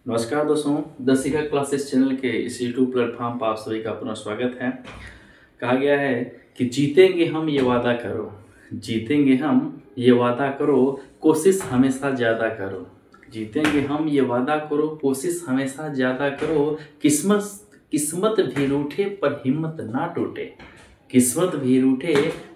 नमस्कार दोस्तों, the Shikha classes channel के इस यूट्यूब प्लेटफॉर्म पर आप सभी का पुनः स्वागत है। कहा गया है कि जीतेंगे हम ये वादा करो, जीतेंगे हम ये वादा करो, कोशिश हमेशा ज़्यादा करो। जीतेंगे हम ये वादा करो, कोशिश हमेशा ज़्यादा करो। किस्मत किस्मत भी रूठे पर हिम्मत ना टूटे। किस्मत भी रूठे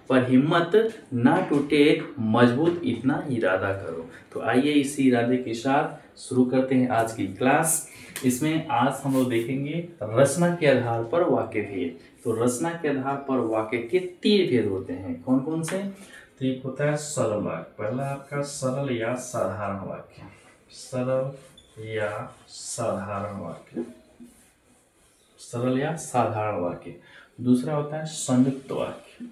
पर हिम्मत ना टूटे, मजबूत इतना इरादा करो। तो आइए इसी इरादे के साथ शुरू करते हैं आज की क्लास। इसमें आज हम लोग देखेंगे रचना के आधार पर वाक्य भेद। तो रचना के आधार पर वाक्य के 3 भेद होते हैं। कौन कौन से? तो एक होता है सरल वाक्य। पहला आपका सरल या साधारण वाक्य, सरल या साधारण वाक्य, सरल या साधारण वाक्य। दूसरा होता है संयुक्त वाक्य,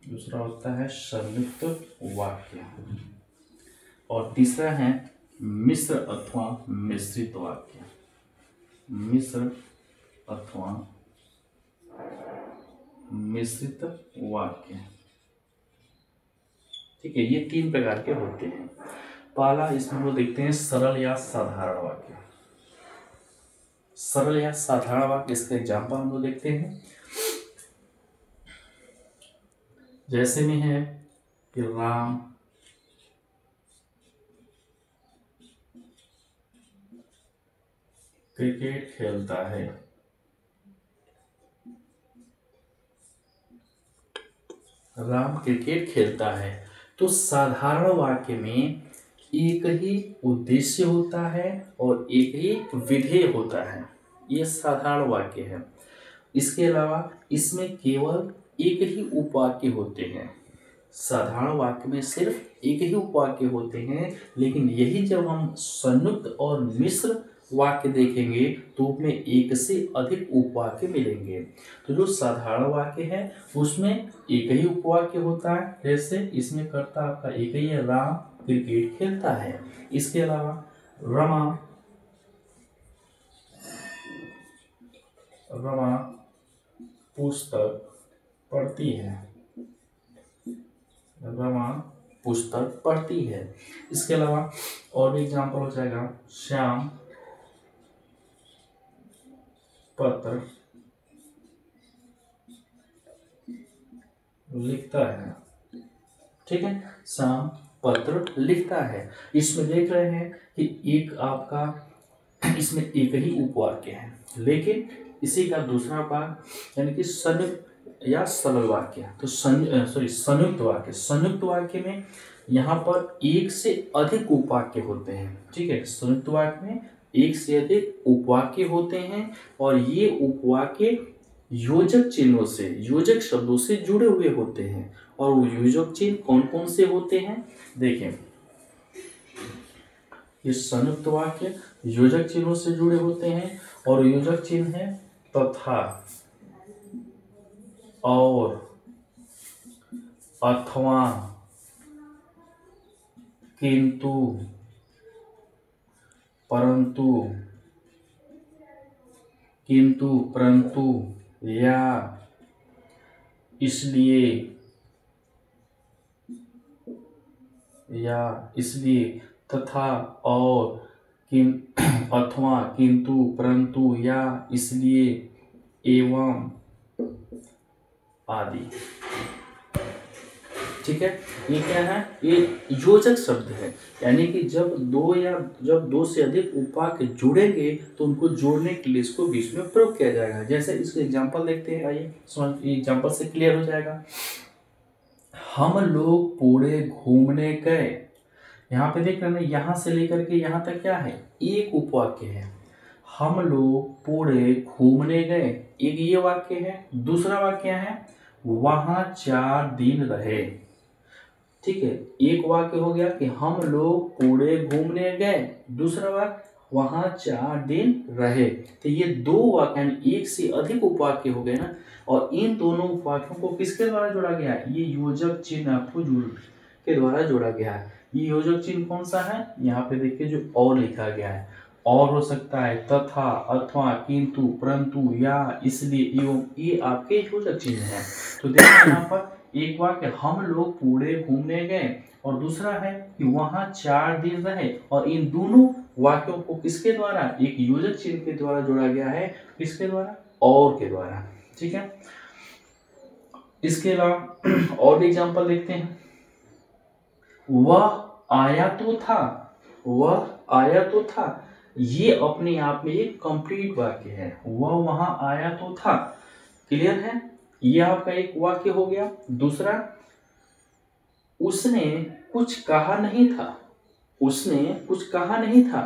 दूसरा होता है संयुक्त वाक्य। और तीसरा है मिश्र अथवा मिश्रित वाक्य, मिश्र अथवा मिश्रित वाक्य। ठीक है, ये 3 प्रकार के होते हैं। पहला इसमें हम लोग देखते हैं सरल या साधारण वाक्य। सरल या साधारण वाक्य, इसका एग्जाम्पल हम लोग देखते हैं। जैसे में है कि राम क्रिकेट खेलता है। राम क्रिकेट खेलता है। तो साधारण वाक्य में एक ही उद्देश्य होता है और एक ही विधेय होता है। ये साधारण वाक्य है। इसके अलावा इसमें केवल एक ही उपवाक्य होते हैं। साधारण वाक्य में सिर्फ एक ही उपवाक्य होते हैं, लेकिन यही जब हम संयुक्त और मिश्र वाक्य देखेंगे तो उसमें एक से अधिक उपवाक्य मिलेंगे। तो जो साधारण वाक्य है उसमें एक ही उपवाक्य होता है। जैसे इसमें कर्ता आपका एक ही है, राम क्रिकेट खेलता है। इसके अलावा रमा रमा पुस्तक पढ़ती है, रमा पुस्तक पढ़ती है। इसके अलावा और भी एग्जाम्पल हो जाएगा, श्याम पत्र लिखता है। ठीक है, श्याम पत्र लिखता है। इसमें देख रहे हैं कि एक आपका इसमें एक ही उपवाक्य है, लेकिन इसी का दूसरा भाग यानी कि संयुक्त या सरल वाक्य, तो संयुक्त वाक्य। संयुक्त वाक्य में यहाँ पर एक से अधिक उपवाक्य होते हैं। ठीक है, संयुक्त वाक्य में एक से अधिक उपवाक्य होते हैं और ये उपवाक्य योजक चिन्हों से, योजक शब्दों से जुड़े हुए होते हैं। और वो योजक चिन्ह कौन कौन से होते हैं देखें। ये संयुक्त वाक्य योजक चिन्हों से जुड़े होते हैं और योजक चिन्ह है तथा, और, अथवा, किंतु, परंतु, किंतु परंतु, या, इसलिए, या इसलिए, तथा, और, अथवा, किंतु परंतु, या इसलिए, एवं आदि। ठीक है, ये क्या है? ये योजक शब्द है, यानी कि जब दो से अधिक उपवाक्य जुड़ेंगे तो उनको जोड़ने के लिए इसको बीच में प्रयोग किया जाएगा। जैसे इसके एग्जांपल देखते हैं, आइए एग्जांपल से क्लियर हो जाएगा। हम लोग पूरे घूमने गए। यहाँ पे देख रहे हैं, यहाँ से लेकर के यहाँ तक क्या है? एक उपवाक्य है। हम लोग पूरे घूमने गए, एक ये वाक्य है। दूसरा वाक्य है वहां 4 दिन रहे। ठीक है, एक वाक्य हो गया कि हम लोग पूरे घूमने गए, दूसरा वाक्य वहां 4 दिन रहे। तो ये 2 वाक्य यानी एक से अधिक उपवाक्य हो गए ना। और इन दोनों उपवाक्यों को किसके द्वारा जोड़ा गया है? ये योजक चिन्ह आपको के द्वारा जोड़ा गया है। ये योजक चिन्ह कौन सा है? यहाँ पे देखिए जो और लिखा गया है। और हो सकता है तथा, अथवा, किंतु, परंतु, या, इसलिए, एवं, ये आपके योजक चिन्ह है। तो देखिए यहाँ पर एक वाक्य हम लोग पूरे घूमने गए और दूसरा है कि वहां 4 दिन रहे। और इन दोनों वाक्यों को किसके द्वारा, एक योजक चिन्ह के द्वारा जोड़ा गया है। किसके द्वारा, और के द्वारा। ठीक है, इसके अलावा और भी एग्जाम्पल देखते हैं। वह आया तो था, वह आया तो था, ये अपने आप में एक कंप्लीट वाक्य है। वह वहां आया तो था, क्लियर है, ये आपका एक वाक्य हो गया। दूसरा, उसने कुछ कहा नहीं था, उसने कुछ कहा नहीं था,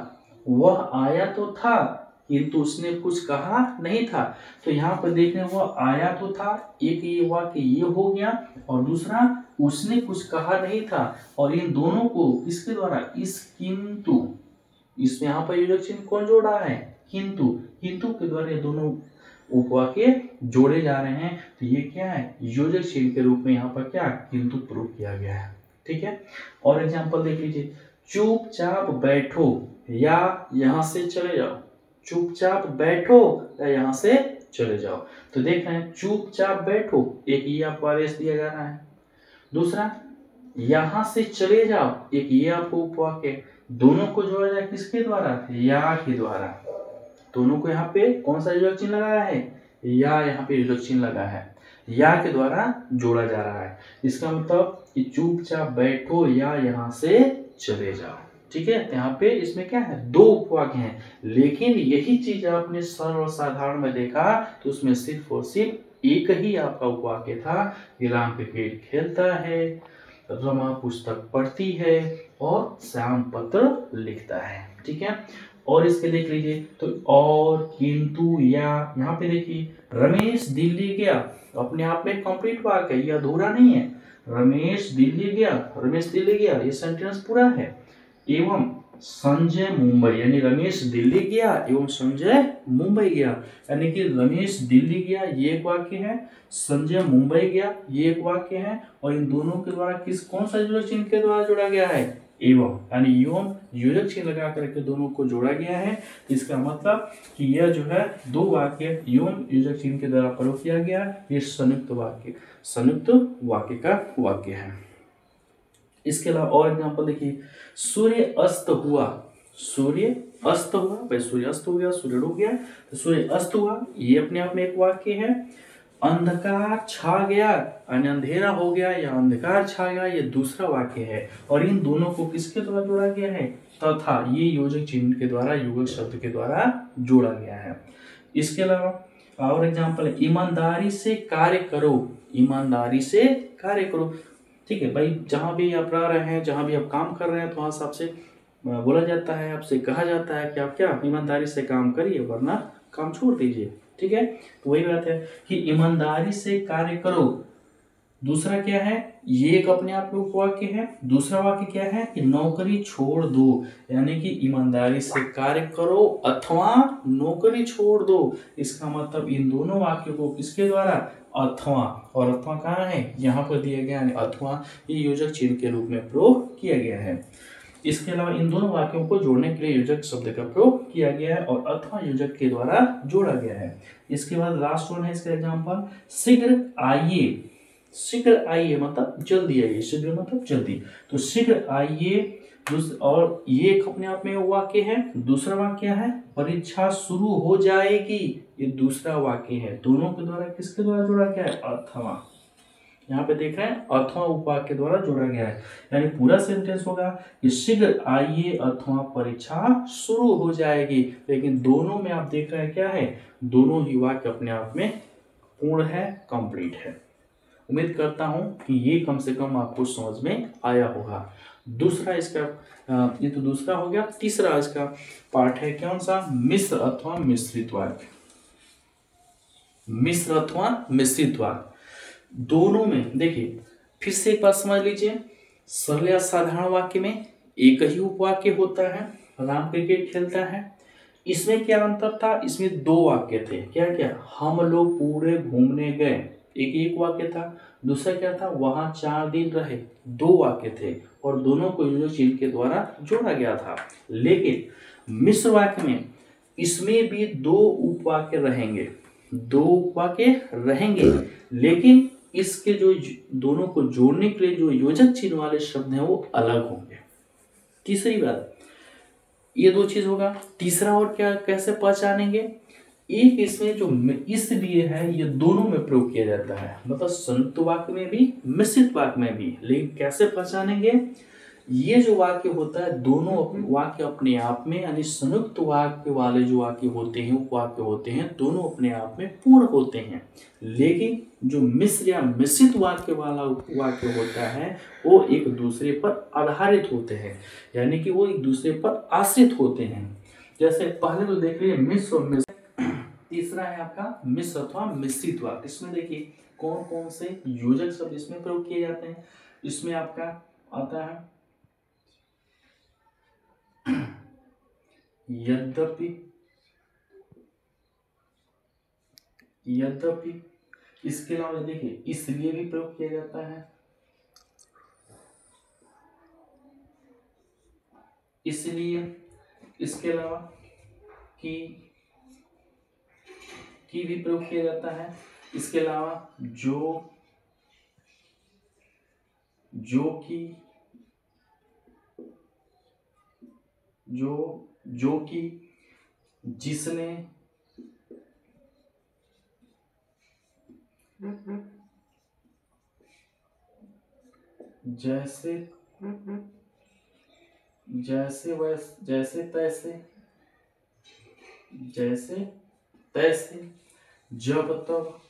वह आया तो था किंतु उसने कुछ कहा नहीं था। तो यहाँ पर देख रहे हैं, वह आया तो था, एक ये वाक्य ये हो गया, और दूसरा उसने कुछ कहा नहीं था। और इन दोनों को किसके द्वारा, इस किंतु, इसमें यहाँ पर योजक चिन्ह कौन जोड़ रहा है, किंतु, किंतु के द्वारा ये दोनों उपवाक्य जोड़े जा रहे हैं। तो ये क्या है, योजक चिन्ह के रूप में यहाँ पर क्या, किंतु प्रूव किया गया है। ठीक है, और एग्जांपल देख लीजिए। चुपचाप बैठो या यहाँ से चले जाओ, चुपचाप बैठो या यहाँ से चले जाओ। तो देख रहे हैं, चुपचाप बैठो, एक ये आपको आदेश दिया जा रहा है। दूसरा, यहाँ से चले जाओ, एक ये आपको उपवाक्य। दोनों को जोड़ा जाए किसके द्वारा, या के द्वारा। दोनों को यहाँ पे कौन सा योजक चिन्ह लगाया है, या यहाँ पे योजक चिन्ह लगा है, या के द्वारा जोड़ा जा रहा है। इसका मतलब कि चुपचाप बैठो या यहाँ से चले जाओ। ठीक है, यहाँ पे इसमें क्या है, दो उपवाक्य हैं, लेकिन यही चीज आपने सर्वसाधारण में देखा तो उसमें सिर्फ और सिर्फ एक ही आपका उपवाक्य था कि राम क्रिकेट खेलता है, रमा पुस्तक पढ़ती है और श्याम पत्र लिखता है। ठीक है, और इसके देख लीजिए तो और, किंतु, या। यहाँ पे देखिए, रमेश दिल्ली गया, अपने आप में कंप्लीट वाक्य है, ये अधूरा नहीं है। रमेश दिल्ली गया, रमेश दिल्ली गया, ये सेंटेंस पूरा है। एवं संजय मुंबई, यानी रमेश दिल्ली गया एवं संजय मुंबई गया, यानी कि रमेश दिल्ली गया ये एक वाक्य है, संजय मुंबई गया ये एक वाक्य है, और इन दोनों के द्वारा कौन सा योजक चिन्ह के द्वारा जोड़ा गया है, एवं, यानी एवं योजक चिन्ह लगा करके दोनों को जोड़ा गया है। इसका मतलब कि यह जो है दो वाक्य एवं योजक चिन्ह के द्वारा प्रयोग किया गया, ये संयुक्त वाक्य, संयुक्त वाक्य का वाक्य है। इसके अलावा और एग्जाम्पल देखिए, सूर्य अस्त हुआ, सूर्य अस्त हुआ, भाई सूर्य अस्त हो गया, सूर्य डूब गया, तो सूर्य अस्त हुआ ये अपने आप में एक वाक्य है। अंधकार छा गया, यानी अंधेरा हो गया या अंधकार छा गया, ये दूसरा वाक्य है। और इन दोनों को किसके द्वारा जोड़ा गया है, तथा, ये योजक चिन्ह के द्वारा, योजक शब्द के द्वारा जोड़ा गया है। इसके अलावा और एग्जाम्पल है, ईमानदारी से कार्य करो, ईमानदारी से कार्य करो। ठीक है भाई, जहाँ भी आप रह रहे हैं, जहाँ भी आप काम कर रहे हैं, तो वहाँ से आपसे बोला जाता है, आपसे कहा जाता है कि आप क्या ईमानदारी से काम करिए, वरना काम छोड़ दीजिए। ठीक है, तो वही बात है कि ईमानदारी से कार्य करो। दूसरा क्या है, ये एक अपने आप में उपवाक्य है। दूसरा वाक्य क्या है कि नौकरी छोड़ दो, यानी कि ईमानदारी से कार्य करो अथवा नौकरी छोड़ दो। इसका मतलब इन दोनों वाक्यों को किसके द्वारा, अथवा, और अथवा कहाँ है, यहाँ पर दिया गया है, अथवा ये योजक चिन्ह के रूप में प्रयोग किया गया है। इसके अलावा इन दोनों वाक्यों को जोड़ने के लिए योजक शब्द का प्रयोग किया गया है और अथवा योजक के द्वारा जोड़ा गया है। इसके बाद लास्ट वन है इसका एग्जांपल, शीघ्र आइए, शीघ्र आइए मतलब जल्दी आइए, शीघ्र मतलब जल्दी, तो शीघ्र आइए। और ये एक अपने आप में वाक्य है। दूसरा वाक्य है, परीक्षा शुरू हो जाएगी, ये दूसरा वाक्य है। दोनों के द्वारा किसके द्वारा जोड़ा गया है, अथवा। यहाँ पे देख रहे हैं अथवा उपवाक्य द्वारा जोड़ा गया है, यानी पूरा सेंटेंस होगा कि शीघ्र आइए अथवा परीक्षा शुरू हो जाएगी। लेकिन दोनों में आप देख रहे हैं क्या है, दोनों ही वाक्य अपने आप में पूर्ण है, कंप्लीट है। उम्मीद करता हूं कि ये कम से कम आपको समझ में आया होगा। दूसरा इसका ये तो दूसरा हो गया। तीसरा इसका पार्ट है कौन सा, मिश्र अथवा मिश्रित वाक्य। मिश्र अथवा मिश्रित वाक्य दोनों में देखिए, फिर से एक बात समझ लीजिए, सरल या साधारण वाक्य में एक ही उपवाक्य होता है, राम क्रिकेट खेलता है। इसमें क्या अंतर था, इसमें दो वाक्य थे। क्या क्या, हम लोग पूरे घूमने गए, एक वाक्य था। दूसरा क्या था, वहां 4 दिन रहे, 2 वाक्य थे, और दोनों को योजक चिन्ह के द्वारा जोड़ा गया था। लेकिन मिश्र वाक्य में इसमें भी 2 उपवाक्य रहेंगे, 2 उपवाक्य रहेंगे, लेकिन इसके जो दोनों को जोड़ने के लिए जो योजक चिन्ह वाले शब्द हैं वो अलग होंगे। तीसरी बात, ये दो चीज होगा। तीसरा और क्या कैसे पहचानेंगे, एक इसमें जो इसलिए है ये दोनों में प्रयोग किया जाता है, मतलब संयुक्त वाक्य में भी मिश्रित वाक्य में भी। लेकिन कैसे पहचानेंगे, ये जो वाक्य होता है दोनों वाक्य अपने आप में, यानी संयुक्त वाक्य वाले जो वाक्य होते हैं उपवाक्य होते हैं दोनों अपने आप में पूर्ण होते हैं। लेकिन जो मिश्र या मिश्रित वाक्य वाला वाक्य होता है वो एक दूसरे पर आधारित होते हैं, यानी कि वो एक दूसरे पर आश्रित होते हैं। जैसे पहले तो देख लीजिए मिश्र और मिश्र। तीसरा है आपका मिश्र अथवा मिश्रित वाक्य। इसमें देखिए कौन कौन से योजक शब्द इसमें प्रयोग किए जाते हैं। इसमें आपका आता है यद्यपि, यद्यपि। इसके अलावा देखिए इसलिए भी प्रयोग किया जाता है, इसलिए। इसके अलावा कि भी प्रयोग किया जाता है। इसके अलावा जो कि, जो कि, जिसने, जैसे, जैसे तैसे, जैसे तैसे, जब तब,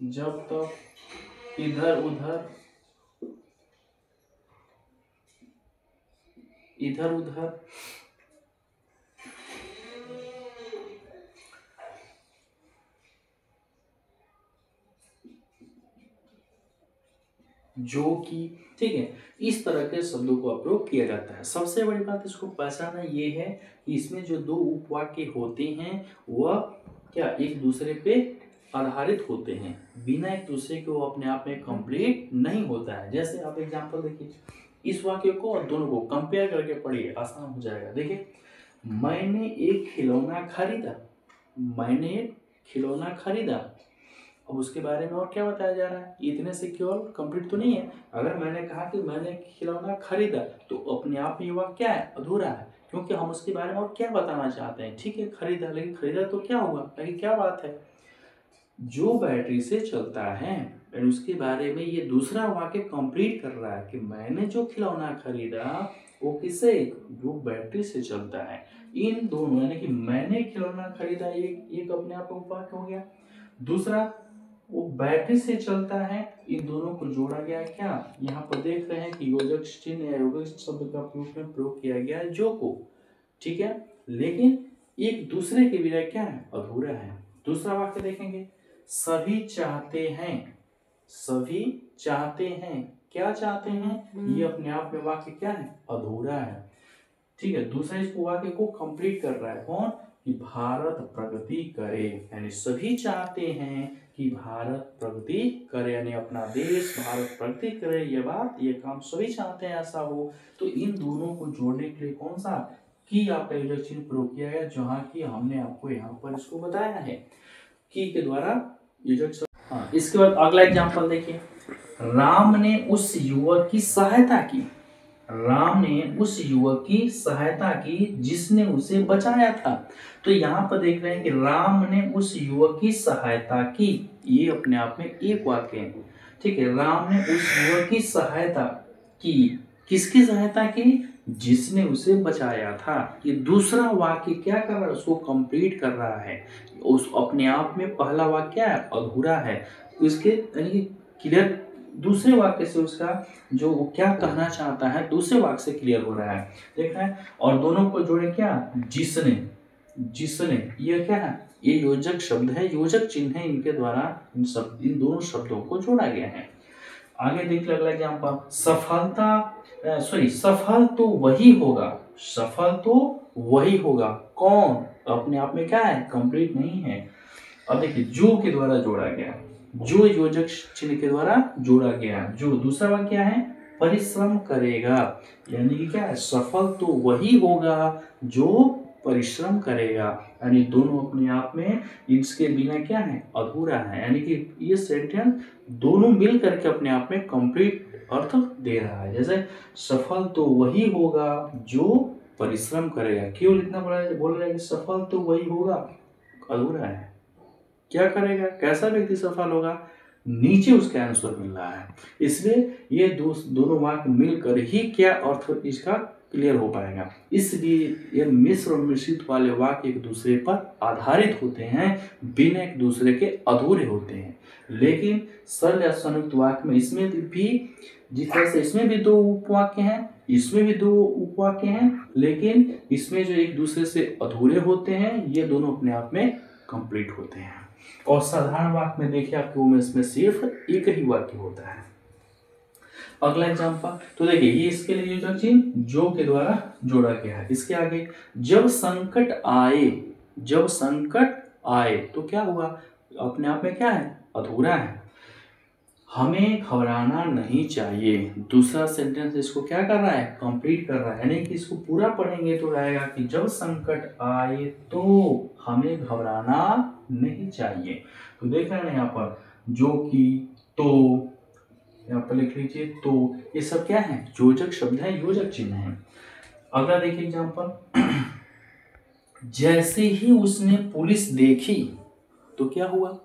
जब तब, इधर उधर, इधर उधर, जो कि, ठीक है। इस तरह के शब्दों का प्रयोग किया जाता है। सबसे बड़ी बात इसको पहचानना ये है कि इसमें जो दो उपवाक्य होते हैं वह क्या एक दूसरे पे आधारित होते हैं, बिना एक दूसरे के वो अपने आप में कंप्लीट नहीं होता है। जैसे आप एग्जांपल देखिए, इस वाक्य को और दोनों को कंपेयर करके पढ़िए, आसान हो जाएगा। देखिए, मैंने एक खिलौना खरीदा, मैंने एक खिलौना खरीदा। अब उसके बारे में और क्या बताया जा रहा है, इतने से केवल कंप्लीट तो नहीं है। अगर मैंने कहा कि मैंने खिलौना खरीदा तो अपने आप में वह क्या है, अधूरा है, क्योंकि हम उसके बारे में और क्या बताना चाहते हैं। ठीक है खरीदा, लेकिन खरीदा तो क्या हुआ, लेकिन क्या बात है, जो बैटरी से चलता है, उसके बारे में ये दूसरा वाक्य कंप्लीट कर रहा है कि मैंने जो खिलौना खरीदा वो किससे, जो बैटरी से चलता है। इन दोनों यानी कि मैंने खिलौना खरीदा एक अपने आप में वाक्य हो गया। दूसरा वो बैटरी से चलता है, इन दोनों को जोड़ा गया है। क्या यहाँ पर देख रहे हैं कि योजक चिन्ह या योजक शब्द का प्रयोग किया गया है जो को, ठीक है, लेकिन एक दूसरे के बिना क्या है, अधूरा है। दूसरा वाक्य देखेंगे, सभी चाहते हैं, सभी चाहते हैं, क्या चाहते हैं, ये अपने आप में वाक्य क्या है, अधूरा है। ठीक है, दूसरा इस वाक्य को कंप्लीट कर रहा है कौन, कि भारत प्रगति करे, यानी सभी चाहते हैं कि भारत प्रगति करे, यानी अपना देश भारत प्रगति करे। ये बात, ये काम सभी चाहते हैं ऐसा हो। तो इन दोनों को जोड़ने के लिए कौन सा की आपका योजक चिन्ह प्रयोग किया गया, जहाँ की हमने आपको यहाँ पर इसको बताया है की के द्वारा योजक। हाँ, इसके बाद अगला एग्जाम्पल देखिए, राम ने उस युवक की सहायता की, राम ने उस युवक की सहायता की जिसने उसे बचाया था। तो यहाँ पर देख रहे हैं कि राम ने उस युवक की सहायता की, ये अपने आप में एक वाक्य है। ठीक है, राम ने उस युवक की सहायता की, किसकी सहायता की, जिसने उसे बचाया था। ये दूसरा वाक्य क्या कर रहा है, उसको कंप्लीट कर रहा है। उस अपने आप में पहला वाक्य क्या है, अधूरा है, उसके यानी क्लियर दूसरे वाक्य से उसका जो वो क्या कहना चाहता है दूसरे वाक्य से क्लियर हो रहा है, देख रहे हैं। और दोनों को जोड़े क्या, जिसने, जिसने, ये क्या है, ये योजक शब्द है, योजक चिन्ह है, इनके द्वारा इन दोनों शब्दों को जोड़ा गया है। आगे देख ले अगला एग्जांपल, सफल तो वही होगा, सफल तो वही होगा, कौन, अपने आप में क्या है, कंप्लीट नहीं है। अब देखिए, जो के द्वारा जोड़ा गया, जो योजक चिन्ह के द्वारा जोड़ा गया, जो दूसरा वाक्य क्या है, परिश्रम करेगा, यानी कि क्या है, सफल तो वही होगा जो परिश्रम करेगा, यानी दोनों अपने आप में इसके बिना क्या है, अधूरा है। यानी कि ये सेंटेंस दोनों मिल करके अपने आप में कंप्लीट अर्थ दे रहा है। जैसे सफल तो वही होगा जो परिश्रम करेगा, केवल इतना बोल रहा है कि सफल तो वही होगा, अधूरा है। क्या करेगा, कैसा व्यक्ति सफल होगा, नीचे उसका आंसर मिल रहा है। इसलिए ये दोनों वाक्य मिलकर ही क्या अर्थ इसका क्लियर हो पाएगा। इसलिए ये मिश्र और मिश्रित वाले वाक्य एक दूसरे पर आधारित होते हैं, बिना एक दूसरे के अधूरे होते हैं। लेकिन सरल या संयुक्त वाक्य में इसमें भी जिस तरह से इसमें भी दो उपवाक्य हैं, इसमें भी दो उपवाक्य हैं, लेकिन इसमें जो एक दूसरे से अधूरे होते हैं ये दोनों अपने आप में कंप्लीट होते हैं। और साधारण वाक्य में देखिए आपको इसमें सिर्फ एक ही वाक्य होता है। अगला एग्जाम्पल तो देखिए ये इसके लिए योजक चिन्ह जो के द्वारा जोड़ा गया है। इसके आगे जब संकट आए, जब संकट आए तो क्या हुआ, अपने आप में क्या है, अधूरा है। हमें घबराना नहीं चाहिए, दूसरा सेंटेंस इसको क्या कर रहा है, कंप्लीट कर रहा है। यानी कि इसको पूरा पढ़ेंगे तो रहेगा कि जब संकट आए तो हमें घबराना नहीं चाहिए। तो देख रहे हैं यहाँ पर जो कि, तो यहाँ पर लिख लीजिए, तो ये सब क्या है, योजक शब्द है, योजक चिन्ह है। अगला देखिए एग्जाम्पल, जैसे ही उसने पुलिस देखी तो क्या हुआ,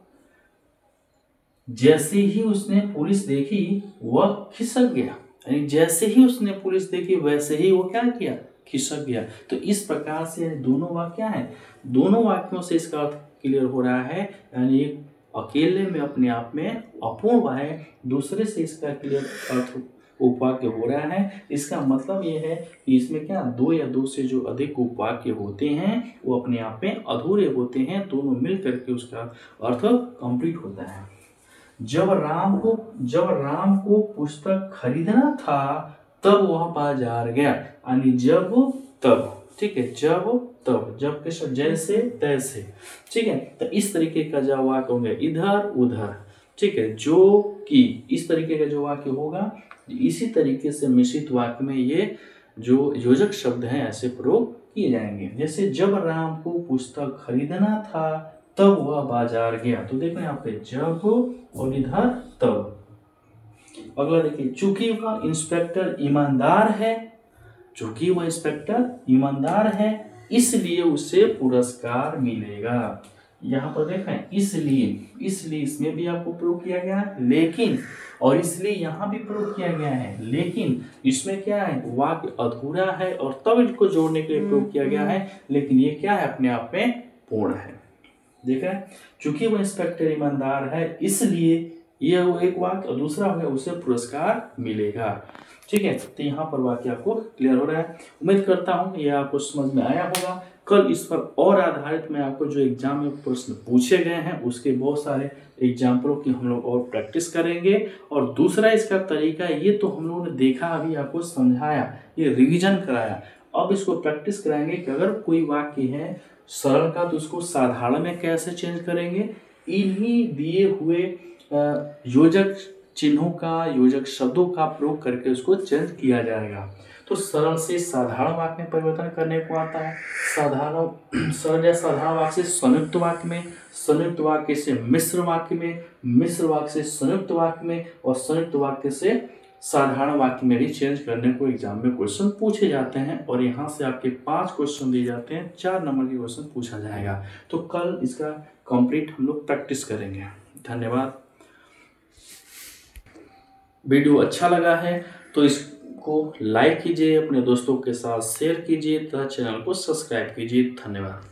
जैसे ही उसने पुलिस देखी वह खिसक गया। यानी जैसे ही उसने पुलिस देखी वैसे ही वो क्या किया, खिसक गया। तो इस प्रकार से दोनों वाक्य क्या है, दोनों वाक्यों से इसका अर्थ क्लियर हो रहा है। यानी एक अकेले में अपने आप में अपूर्ण है, दूसरे से इसका क्लियर अर्थ उपवाक्य हो रहा है। इसका मतलब ये है कि इसमें क्या, दो या दो से जो अधिक उपवाक्य होते हैं वो अपने आप में अधूरे होते हैं, दोनों मिल करके उसका अर्थ कंप्लीट होता है। जब राम को पुस्तक खरीदना था तब वह बाजार गया। यानी जब तब, ठीक है, जब के शब्द जैसे तैसे, ठीक है। तो इस तरीके का जो वाक्य होंगे इधर उधर, ठीक है, जो कि, इस तरीके का जो वाक्य होगा। इसी तरीके से मिश्रित वाक्य में ये जो योजक शब्द हैं ऐसे प्रयोग किए जाएंगे। जैसे जब राम को पुस्तक खरीदना था तब वह बाजार गया, तो देखो यहाँ पे जब और इधर तब। अगला देखिए, चूंकि वह इंस्पेक्टर ईमानदार है, चूंकि वह इंस्पेक्टर ईमानदार है इसलिए उसे पुरस्कार मिलेगा। यहाँ पर देखें इसलिए इसमें भी आपको प्रयोग किया गया है, लेकिन, और इसलिए यहाँ भी प्रयोग किया गया है, लेकिन इसमें क्या है, वाक्य अधूरा है और तब इसको जोड़ने के लिए प्रयोग किया गया है, लेकिन ये क्या है, अपने आप में पूर्ण है। देख रहे हैं, चूंकि वह इंस्पेक्टर ईमानदार है इसलिए यह वो एक वाक्य, और दूसरा हो गया उसे पुरस्कार मिलेगा। ठीक है, तो यहाँ पर वाक्य आपको क्लियर हो रहा है। उम्मीद करता हूँ ये आपको समझ में आया होगा। कल इस पर और आधारित मैं आपको जो एग्जाम में प्रश्न पूछे गए हैं उसके बहुत सारे एग्जाम्पलों की हम लोग और प्रैक्टिस करेंगे। और दूसरा इसका तरीका, ये तो हम लोगों ने देखा, अभी आपको समझाया, ये रिवीजन कराया। अब इसको प्रैक्टिस कराएंगे कि अगर कोई वाक्य है सरल का तो उसको साधारण में कैसे चेंज करेंगे। इन्हीं दिए हुए योजक चिन्हों का, योजक शब्दों का प्रयोग करके उसको चेंज किया जाएगा। तो सरल से साधारण वाक्य में परिवर्तन करने को आता है, सरल या साधारण वाक्य से संयुक्त वाक्य में, संयुक्त वाक्य से मिश्र वाक्य में, मिश्र वाक्य से संयुक्त वाक्य में, और संयुक्त वाक्य से साधारण वाक्य में भी चेंज करने को एग्जाम में क्वेश्चन पूछे जाते हैं। और यहाँ से आपके 5 क्वेश्चन दिए जाते हैं, 4 नंबर के क्वेश्चन पूछा जाएगा। तो कल इसका कंप्लीट हम लोग प्रैक्टिस करेंगे। धन्यवाद। वीडियो अच्छा लगा है तो इसको लाइक कीजिए, अपने दोस्तों के साथ शेयर कीजिए तथा चैनल को सब्सक्राइब कीजिए। धन्यवाद।